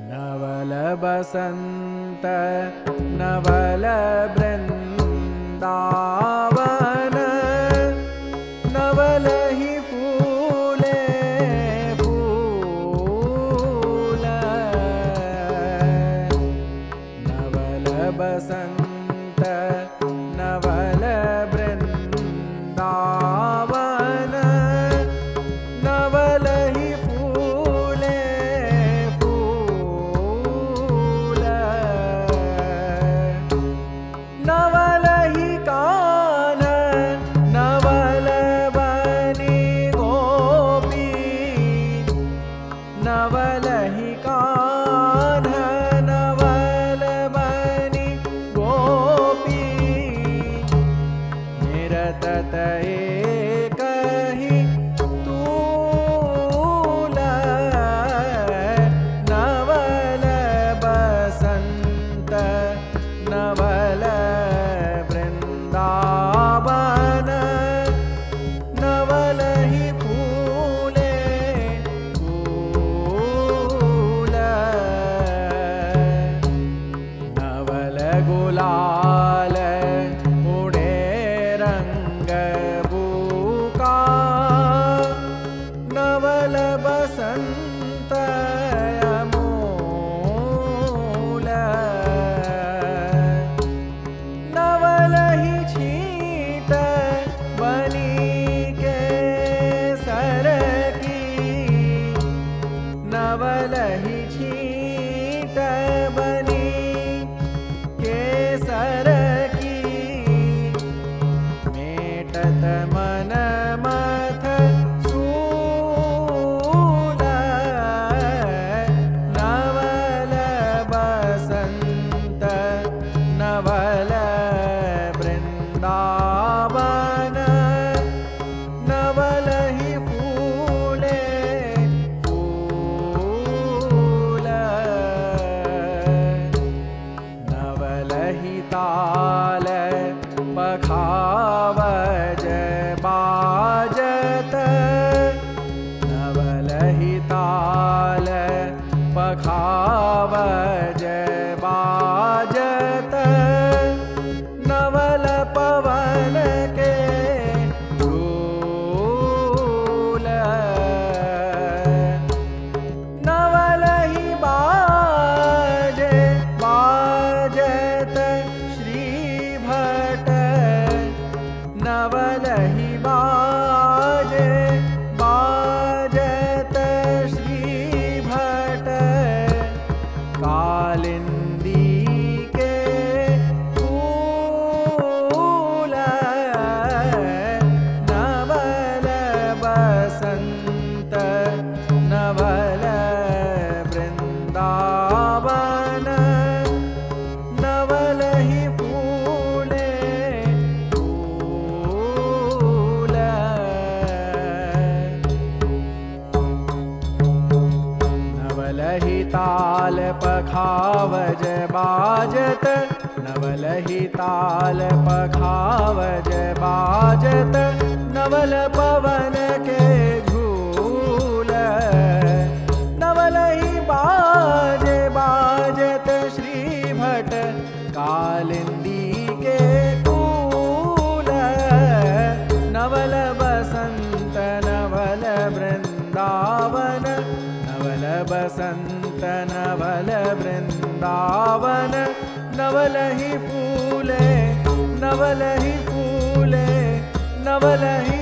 नवल बसंत नवल वृंदावन नवल ही फूले फूल नवल बसंत नवल वृंदावन नवल ही फूले फूल नवल ही कान नवल बनी गोपी नवल ही कान नवल बनी गोपी निरतत एक ही तूल नवल बसंत नवल वृंदावन नवल ही फूले फूल नवल गुलाल उड़े रंग बूका नवल बसंत अमूल नवल ही छीट बनी के सर की नवल ही छीट बनी केसर की मेटत मन मथ सूल नवल बसंत नवल वृंदावन नवल ही फूले फूल नवल ही ताल पखावज बाजत नवल ही ताल पखावज बाजत नवल पवन के झूल नवल ही बाजे बाजत श्री भट नवल ही बाजे बाजत श्री भट कालिंदी के फूल नवल बसंत नवल वृंदावन नवल ही फूले फूल नवल ही ताल पखावज बाजत नवल ही ताल पखावज बाजत नवल पवन के झूल नवल ही बाजे बाजत श्री भट कालिंदी के कूल नवल बसंत नवल वृंदावन नवल बसंत नवल वृंदावन नवल ही फूले नवल ही फूले नवल ही